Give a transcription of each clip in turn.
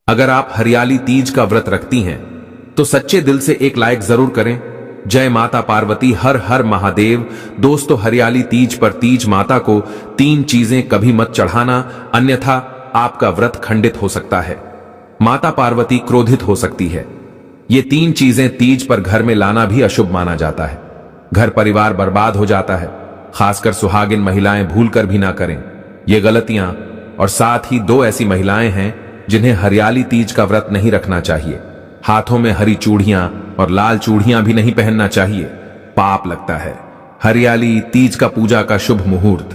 अगर आप हरियाली तीज का व्रत रखती हैं तो सच्चे दिल से एक लाइक जरूर करें। जय माता पार्वती, हर हर महादेव। दोस्तों, हरियाली तीज पर तीज माता को 3 चीजें कभी मत चढ़ाना, अन्यथा आपका व्रत खंडित हो सकता है। माता पार्वती क्रोधित हो सकती है। ये 3 चीजें तीज पर घर में लाना भी अशुभ माना जाता है। घर परिवार बर्बाद हो जाता है। खासकर सुहागिन महिलाएं भूलकर भी ना करें ये गलतियां। और साथ ही 2 ऐसी महिलाएं हैं जिन्हें हरियाली तीज का व्रत नहीं रखना चाहिए। हाथों में हरी चूड़ियां और लाल चूड़ियां भी नहीं पहनना चाहिए, पाप लगता है। हरियाली तीज का पूजा का शुभ मुहूर्त।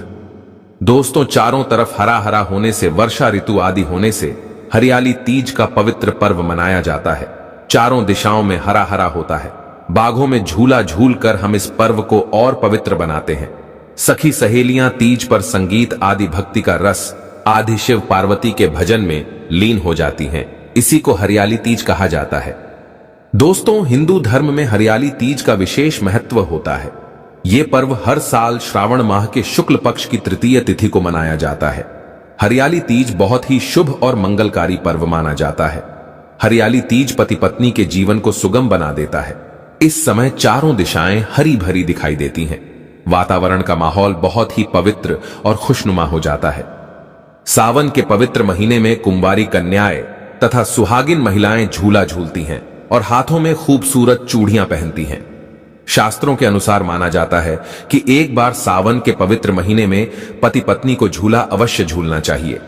दोस्तों, चारों तरफ हरा हरा होने से, वर्षा ऋतु आदि होने से हरियाली तीज का पवित्र पर्व मनाया जाता है। चारों दिशाओं में हरा हरा होता है। बागों में झूला झूल कर हम इस पर्व को और पवित्र बनाते हैं। सखी सहेलियां तीज पर संगीत आदि भक्ति का रस आदि शिव पार्वती के भजन में लीन हो जाती हैं। इसी को हरियाली तीज कहा जाता है। दोस्तों, हिंदू धर्म में हरियाली तीज का विशेष महत्व होता है। यह पर्व हर साल श्रावण माह के शुक्ल पक्ष की तृतीय तिथि को मनाया जाता है। हरियाली तीज बहुत ही शुभ और मंगलकारी पर्व माना जाता है। हरियाली तीज पति पत्नी के जीवन को सुगम बना देता है। इस समय चारों दिशाएं हरी भरी दिखाई देती हैं। वातावरण का माहौल बहुत ही पवित्र और खुशनुमा हो जाता है। सावन के पवित्र महीने में कुंवारी कन्याएं तथा सुहागिन महिलाएं झूला झूलती हैं और हाथों में खूबसूरत चूड़ियां पहनती हैं। शास्त्रों के अनुसार माना जाता है कि एक बार सावन के पवित्र महीने में पति पत्नी को झूला अवश्य झूलना चाहिए।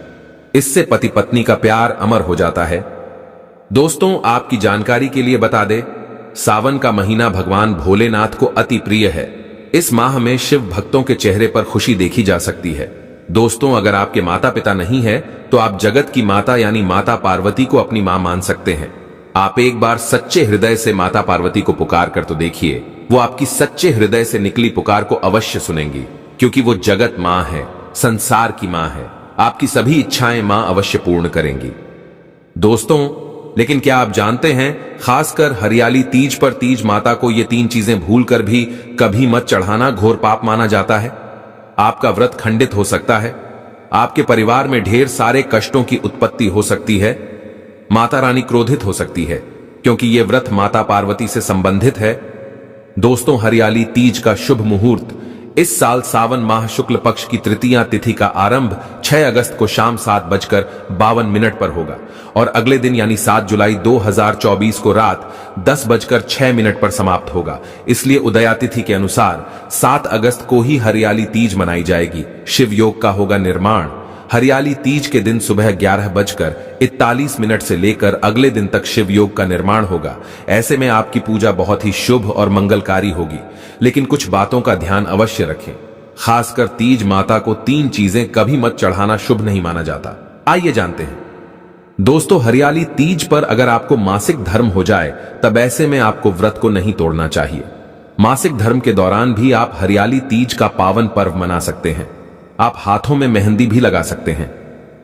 इससे पति पत्नी का प्यार अमर हो जाता है। दोस्तों, आपकी जानकारी के लिए बता दें, सावन का महीना भगवान भोलेनाथ को अति प्रिय है। इस माह में शिव भक्तों के चेहरे पर खुशी देखी जा सकती है। दोस्तों, अगर आपके माता पिता नहीं है तो आप जगत की माता यानी माता पार्वती को अपनी मां मान सकते हैं। आप एक बार सच्चे हृदय से माता पार्वती को पुकार कर तो देखिए, वो आपकी सच्चे हृदय से निकली पुकार को अवश्य सुनेंगी, क्योंकि वो जगत मां है, संसार की मां है। आपकी सभी इच्छाएं मां अवश्य पूर्ण करेंगी। दोस्तों, लेकिन क्या आप जानते हैं, खासकर हरियाली तीज पर तीज माता को ये 3 चीजें भूलकर भी कभी मत चढ़ाना घोर पाप माना जाता है। आपका व्रत खंडित हो सकता है। आपके परिवार में ढेर सारे कष्टों की उत्पत्ति हो सकती है। माता रानी क्रोधित हो सकती है, क्योंकि यह व्रत माता पार्वती से संबंधित है। दोस्तों, हरियाली तीज का शुभ मुहूर्त इस साल सावन माह शुक्ल पक्ष की तृतीया तिथि का आरंभ 6 अगस्त को शाम 7:52 पर होगा और अगले दिन यानी 7 जुलाई 2024 को रात 10:06 पर समाप्त होगा। इसलिए उदया तिथि के अनुसार 7 अगस्त को ही हरियाली तीज मनाई जाएगी। शिव योग का होगा निर्माण। हरियाली तीज के दिन सुबह 11:41 से लेकर अगले दिन तक शिव योग का निर्माण होगा। ऐसे में आपकी पूजा बहुत ही शुभ और मंगलकारी होगी। लेकिन कुछ बातों का ध्यान अवश्य रखें। खासकर तीज माता को 3 चीजें कभी मत चढ़ाना शुभ नहीं माना जाता। आइए जानते हैं। दोस्तों, हरियाली तीज पर अगर आपको मासिक धर्म हो जाए तब ऐसे में आपको व्रत को नहीं तोड़ना चाहिए। मासिक धर्म के दौरान भी आप हरियाली तीज का पावन पर्व मना सकते हैं। आप हाथों में मेहंदी भी लगा सकते हैं।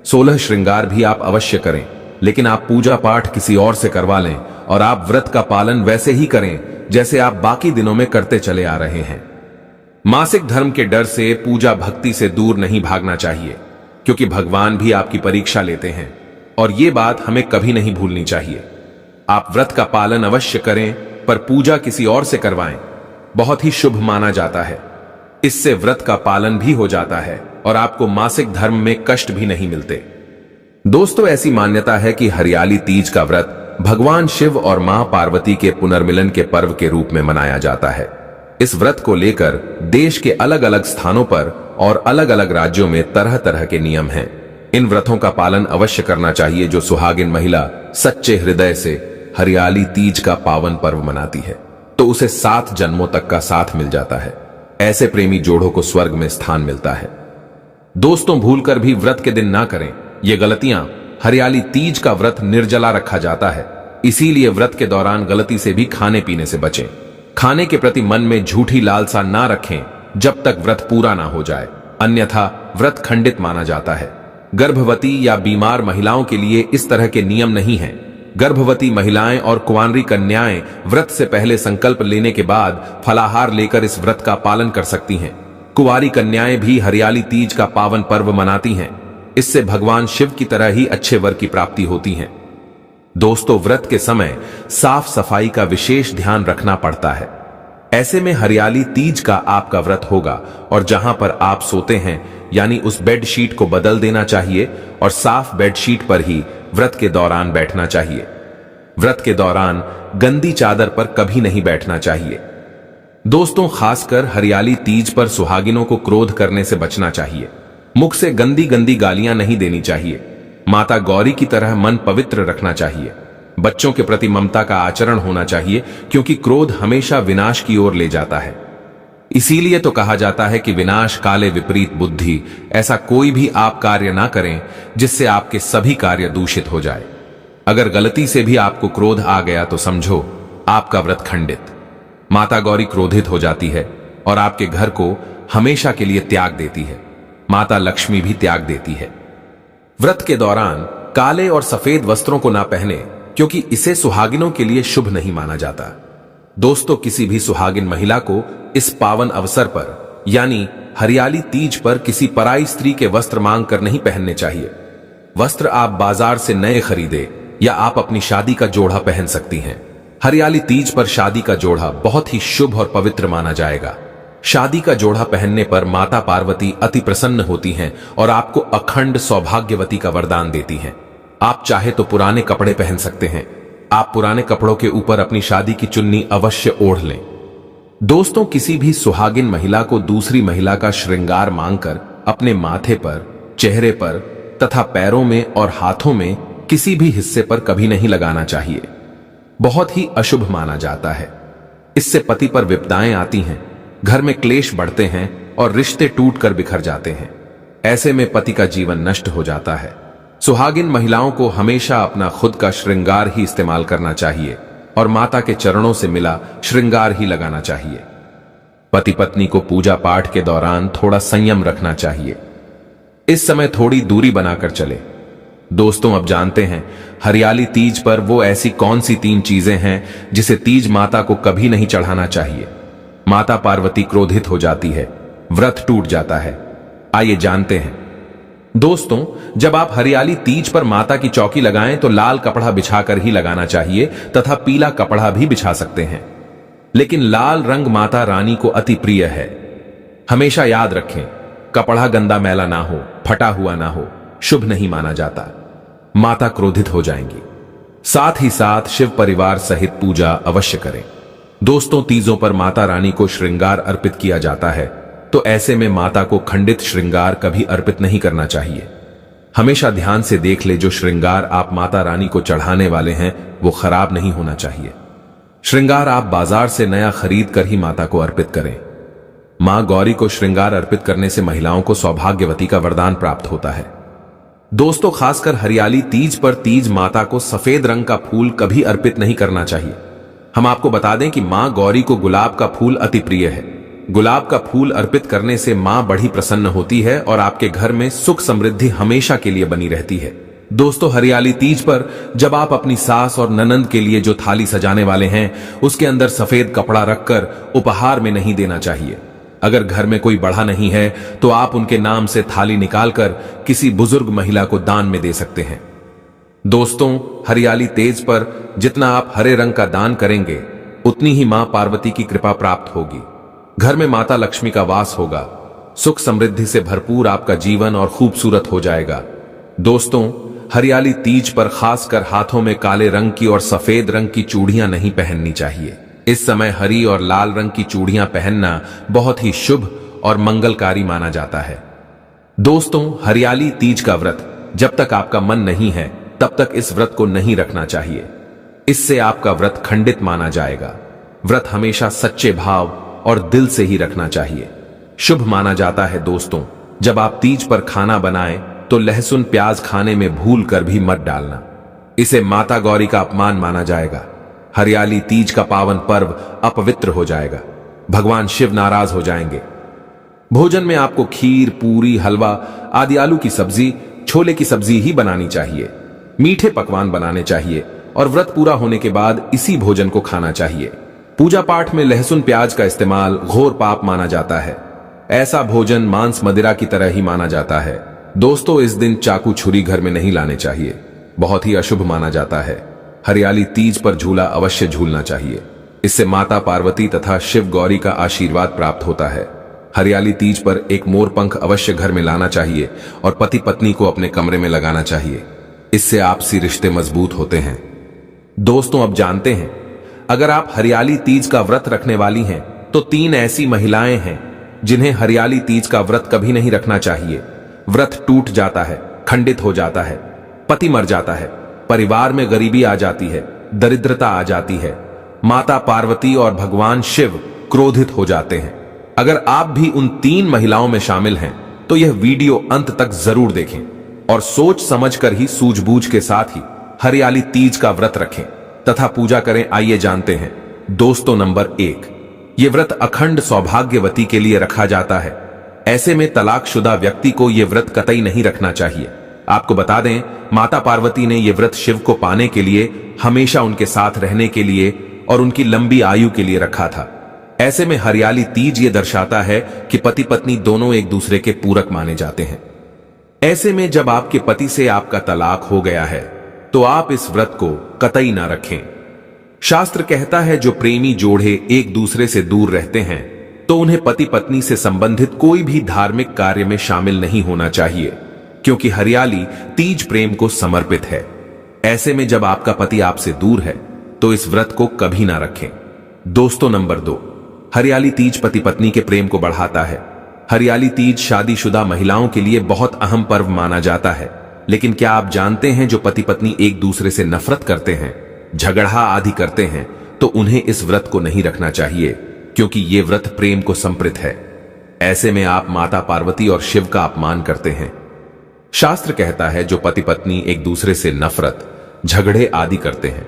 16 श्रृंगार भी आप अवश्य करें, लेकिन आप पूजा पाठ किसी और से करवा लें और आप व्रत का पालन वैसे ही करें जैसे आप बाकी दिनों में करते चले आ रहे हैं। मासिक धर्म के डर से पूजा भक्ति से दूर नहीं भागना चाहिए, क्योंकि भगवान भी आपकी परीक्षा लेते हैं और ये बात हमें कभी नहीं भूलनी चाहिए। आप व्रत का पालन अवश्य करें, पर पूजा किसी और से करवाएं, बहुत ही शुभ माना जाता है। इससे व्रत का पालन भी हो जाता है और आपको मासिक धर्म में कष्ट भी नहीं मिलते। दोस्तों, ऐसी मान्यता है कि हरियाली तीज का व्रत भगवान शिव और मां पार्वती के पुनर्मिलन के पर्व के रूप में मनाया जाता है। इस व्रत को लेकर देश के अलग अलग स्थानों पर और अलग अलग राज्यों में तरह तरह के नियम हैं। इन व्रतों का पालन अवश्य करना चाहिए। जो सुहागिन महिला सच्चे हृदय से हरियाली तीज का पावन पर्व मनाती है तो उसे 7 जन्मों तक का साथ मिल जाता है। ऐसे प्रेमी जोड़ों को स्वर्ग में स्थान मिलता है। दोस्तों, भूलकर भी व्रत के दिन ना करें ये गलतियां। हरियाली तीज का व्रत निर्जला रखा जाता है, इसीलिए व्रत के दौरान गलती से भी खाने पीने से बचें। खाने के प्रति मन में झूठी लालसा ना रखें जब तक व्रत पूरा ना हो जाए, अन्यथा व्रत खंडित माना जाता है। गर्भवती या बीमार महिलाओं के लिए इस तरह के नियम नहीं हैं। गर्भवती महिलाएं और कुंवारी कन्याएं व्रत से पहले संकल्प लेने के बाद फलाहार लेकर इस व्रत का पालन कर सकती हैं। कुंवारी कन्याएं भी हरियाली तीज का पावन पर्व मनाती हैं। इससे भगवान शिव की तरह ही अच्छे वर की प्राप्ति होती है। दोस्तों, व्रत के समय साफ सफाई का विशेष ध्यान रखना पड़ता है। ऐसे में हरियाली तीज का आपका व्रत होगा और जहां पर आप सोते हैं यानी उस बेडशीट को बदल देना चाहिए और साफ बेडशीट पर ही व्रत के दौरान बैठना चाहिए। व्रत के दौरान गंदी चादर पर कभी नहीं बैठना चाहिए। दोस्तों, खासकर हरियाली तीज पर सुहागिनों को क्रोध करने से बचना चाहिए। मुख से गंदी गंदी गालियां नहीं देनी चाहिए। माता गौरी की तरह मन पवित्र रखना चाहिए। बच्चों के प्रति ममता का आचरण होना चाहिए, क्योंकि क्रोध हमेशा विनाश की ओर ले जाता है। इसीलिए तो कहा जाता है कि विनाश काले विपरीत बुद्धि। ऐसा कोई भी आप कार्य ना करें जिससे आपके सभी कार्य दूषित हो जाए। अगर गलती से भी आपको क्रोध आ गया तो समझो आपका व्रत खंडित। माता गौरी क्रोधित हो जाती है और आपके घर को हमेशा के लिए त्याग देती है। माता लक्ष्मी भी त्याग देती है। व्रत के दौरान काले और सफेद वस्त्रों को ना पहने, क्योंकि इसे सुहागिनों के लिए शुभ नहीं माना जाता। दोस्तों, किसी भी सुहागिन महिला को इस पावन अवसर पर यानी हरियाली तीज पर किसी पराई स्त्री के वस्त्र मांग कर नहीं पहनने चाहिए। वस्त्र आप बाजार से नए खरीदे या आप अपनी शादी का जोड़ा पहन सकती हैं। हरियाली तीज पर शादी का जोड़ा बहुत ही शुभ और पवित्र माना जाएगा। शादी का जोड़ा पहनने पर माता पार्वती अति प्रसन्न होती हैं और आपको अखंड सौभाग्यवती का वरदान देती हैं। आप चाहे तो पुराने कपड़े पहन सकते हैं। आप पुराने कपड़ों के ऊपर अपनी शादी की चुन्नी अवश्य ओढ़ लें। दोस्तों, किसी भी सुहागिन महिला को दूसरी महिला का श्रृंगार मांगकर अपने माथे पर, चेहरे पर तथा पैरों में और हाथों में किसी भी हिस्से पर कभी नहीं लगाना चाहिए। बहुत ही अशुभ माना जाता है। इससे पति पर विपदाएं आती हैं, घर में क्लेश बढ़ते हैं और रिश्ते टूटकर बिखर जाते हैं। ऐसे में पति का जीवन नष्ट हो जाता है। सुहागिन महिलाओं को हमेशा अपना खुद का श्रृंगार ही इस्तेमाल करना चाहिए और माता के चरणों से मिला श्रृंगार ही लगाना चाहिए। पति पत्नी को पूजा पाठ के दौरान थोड़ा संयम रखना चाहिए। इस समय थोड़ी दूरी बनाकर चले। दोस्तों, अब जानते हैं हरियाली तीज पर वो ऐसी कौन सी 3 चीजें हैं जिसे तीज माता को कभी नहीं चढ़ाना चाहिए। माता पार्वती क्रोधित हो जाती है, व्रत टूट जाता है। आइए जानते हैं। दोस्तों, जब आप हरियाली तीज पर माता की चौकी लगाएं तो लाल कपड़ा बिछाकर ही लगाना चाहिए तथा पीला कपड़ा भी बिछा सकते हैं। लेकिन लाल रंग माता रानी को अति प्रिय है। हमेशा याद रखें, कपड़ा गंदा मैला ना हो, फटा हुआ ना हो, शुभ नहीं माना जाता। माता क्रोधित हो जाएंगी। साथ ही साथ शिव परिवार सहित पूजा अवश्य करें। दोस्तों, तीजों पर माता रानी को श्रृंगार अर्पित किया जाता है, तो ऐसे में माता को खंडित श्रृंगार कभी अर्पित नहीं करना चाहिए। हमेशा ध्यान से देख ले, जो श्रृंगार आप माता रानी को चढ़ाने वाले हैं वो खराब नहीं होना चाहिए। श्रृंगार आप बाजार से नया खरीद कर ही माता को अर्पित करें। मां गौरी को श्रृंगार अर्पित करने से महिलाओं को सौभाग्यवती का वरदान प्राप्त होता है। दोस्तों, खासकर हरियाली तीज पर तीज माता को सफेद रंग का फूल कभी अर्पित नहीं करना चाहिए। हम आपको बता दें कि मां गौरी को गुलाब का फूल अति प्रिय है। गुलाब का फूल अर्पित करने से मां बड़ी प्रसन्न होती है और आपके घर में सुख समृद्धि हमेशा के लिए बनी रहती है। दोस्तों, हरियाली तीज पर जब आप अपनी सास और ननंद के लिए जो थाली सजाने वाले हैं उसके अंदर सफेद कपड़ा रखकर उपहार में नहीं देना चाहिए। अगर घर में कोई बड़ा नहीं है तो आप उनके नाम से थाली निकालकर किसी बुजुर्ग महिला को दान में दे सकते हैं। दोस्तों, हरियाली तीज पर जितना आप हरे रंग का दान करेंगे उतनी ही मां पार्वती की कृपा प्राप्त होगी। घर में माता लक्ष्मी का वास होगा। सुख समृद्धि से भरपूर आपका जीवन और खूबसूरत हो जाएगा। दोस्तों, हरियाली तीज पर खासकर हाथों में काले रंग की और सफेद रंग की चूड़ियां नहीं पहननी चाहिए। इस समय हरी और लाल रंग की चूड़ियां पहनना बहुत ही शुभ और मंगलकारी माना जाता है। दोस्तों, हरियाली तीज का व्रत जब तक आपका मन नहीं है तब तक इस व्रत को नहीं रखना चाहिए। इससे आपका व्रत खंडित माना जाएगा। व्रत हमेशा सच्चे भाव और दिल से ही रखना चाहिए। शुभ माना जाता है। दोस्तों, जब आप तीज पर खाना बनाएं तो लहसुन प्याज खाने में भूल कर भी मत डालना। इसे माता गौरी का अपमान माना जाएगा। हरियाली तीज का पावन पर्व अपवित्र हो जाएगा। भगवान शिव नाराज हो जाएंगे। भोजन में आपको खीर, पूरी, हलवा आदि, आलू की सब्जी, छोले की सब्जी ही बनानी चाहिए। मीठे पकवान बनाने चाहिए और व्रत पूरा होने के बाद इसी भोजन को खाना चाहिए। पूजा पाठ में लहसुन प्याज का इस्तेमाल घोर पाप माना जाता है। ऐसा भोजन मांस मदिरा की तरह ही माना जाता है। दोस्तों, इस दिन चाकू छुरी घर में नहीं लाने चाहिए। बहुत ही अशुभ माना जाता है। हरियाली तीज पर झूला अवश्य झूलना चाहिए। इससे माता पार्वती तथा शिव गौरी का आशीर्वाद प्राप्त होता है। हरियाली तीज पर एक मोर पंख अवश्य घर में लाना चाहिए और पति पत्नी को अपने कमरे में लगाना चाहिए। इससे आपसी रिश्ते मजबूत होते हैं। दोस्तों, अब जानते हैं, अगर आप हरियाली तीज का व्रत रखने वाली हैं तो 3 ऐसी महिलाएं हैं जिन्हें हरियाली तीज का व्रत कभी नहीं रखना चाहिए। व्रत टूट जाता है, खंडित हो जाता है, पति मर जाता है, परिवार में गरीबी आ जाती है, दरिद्रता आ जाती है, माता पार्वती और भगवान शिव क्रोधित हो जाते हैं। अगर आप भी उन 3 महिलाओं में शामिल हैं तो यह वीडियो अंत तक जरूर देखें और सोच समझकर ही सूझबूझ के साथ ही हरियाली तीज का व्रत रखें तथा पूजा करें। आइए जानते हैं। दोस्तों, नंबर 1, यह व्रत अखंड सौभाग्यवती के लिए रखा जाता है। ऐसे में तलाकशुदा व्यक्ति को यह व्रत कतई नहीं रखना चाहिए। आपको बता दें, माता पार्वती ने यह व्रत शिव को पाने के लिए, हमेशा उनके साथ रहने के लिए और उनकी लंबी आयु के लिए रखा था। ऐसे में हरियाली तीज ये दर्शाता है कि पति पत्नी दोनों एक दूसरे के पूरक माने जाते हैं। ऐसे में जब आपके पति से आपका तलाक हो गया है तो आप इस व्रत को कतई ना रखें। शास्त्र कहता है, जो प्रेमी जोड़े एक दूसरे से दूर रहते हैं तो उन्हें पति पत्नी से संबंधित कोई भी धार्मिक कार्य में शामिल नहीं होना चाहिए, क्योंकि हरियाली तीज प्रेम को समर्पित है। ऐसे में जब आपका पति आपसे दूर है तो इस व्रत को कभी ना रखें। दोस्तों, नंबर 2, हरियाली तीज पति पत्नी के प्रेम को बढ़ाता है। हरियाली तीज शादीशुदा महिलाओं के लिए बहुत अहम पर्व माना जाता है। लेकिन क्या आप जानते हैं, जो पति पत्नी एक दूसरे से नफरत करते हैं, झगड़ा आदि करते हैं, तो उन्हें इस व्रत को नहीं रखना चाहिए, क्योंकि यह व्रत प्रेम को संप्रीत है। ऐसे में आप माता पार्वती और शिव का अपमान करते हैं। शास्त्र कहता है, जो पति पत्नी एक दूसरे से नफरत, झगड़े आदि करते हैं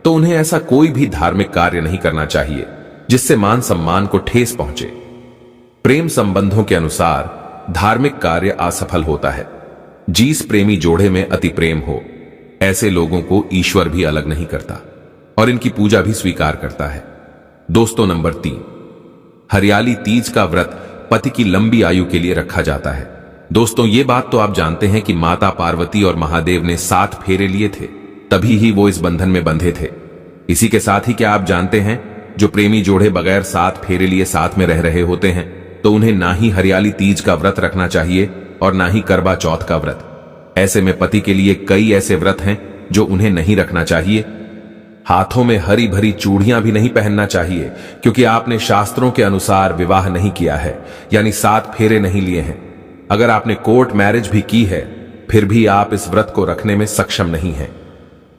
तो उन्हें ऐसा कोई भी धार्मिक कार्य नहीं करना चाहिए जिससे मान सम्मान को ठेस पहुंचे। प्रेम संबंधों के अनुसार धार्मिक कार्य असफल होता है। जिस प्रेमी जोड़े में अति प्रेम हो, ऐसे लोगों को ईश्वर भी अलग नहीं करता और इनकी पूजा भी स्वीकार करता है। दोस्तों, नंबर 3, हरियाली तीज का व्रत पति की लंबी आयु के लिए रखा जाता है। दोस्तों, ये बात तो आप जानते हैं कि माता पार्वती और महादेव ने 7 फेरे लिए थे, तभी ही वो इस बंधन में बंधे थे। इसी के साथ ही क्या आप जानते हैं, जो प्रेमी जोड़े बगैर 7 फेरे लिए साथ में रह रहे होते हैं तो उन्हें ना ही हरियाली तीज का व्रत रखना चाहिए और ना ही करवा चौथ का व्रत। ऐसे में पति के लिए कई ऐसे व्रत हैं जो उन्हें नहीं रखना चाहिए। हाथों में हरी भरी चूड़ियां भी नहीं पहनना चाहिए, क्योंकि आपने शास्त्रों के अनुसार विवाह नहीं किया है, यानी 7 फेरे नहीं लिए हैं। अगर आपने कोर्ट मैरिज भी की है, फिर भी आप इस व्रत को रखने में सक्षम नहीं हैं।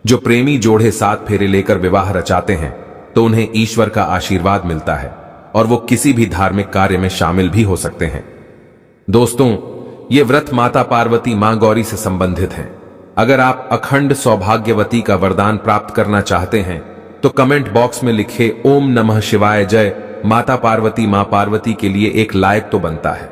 जो प्रेमी जोड़े 7 फेरे लेकर विवाह रचाते हैं तो उन्हें ईश्वर का आशीर्वाद मिलता है और वो किसी भी धार्मिक कार्य में शामिल भी हो सकते हैं। दोस्तों, ये व्रत माता पार्वती, मां गौरी से संबंधित है। अगर आप अखंड सौभाग्यवती का वरदान प्राप्त करना चाहते हैं तो कमेंट बॉक्स में लिखे ओम नमः शिवाय जय माता पार्वती, मां पार्वती के लिए एक लाइक तो बनता है।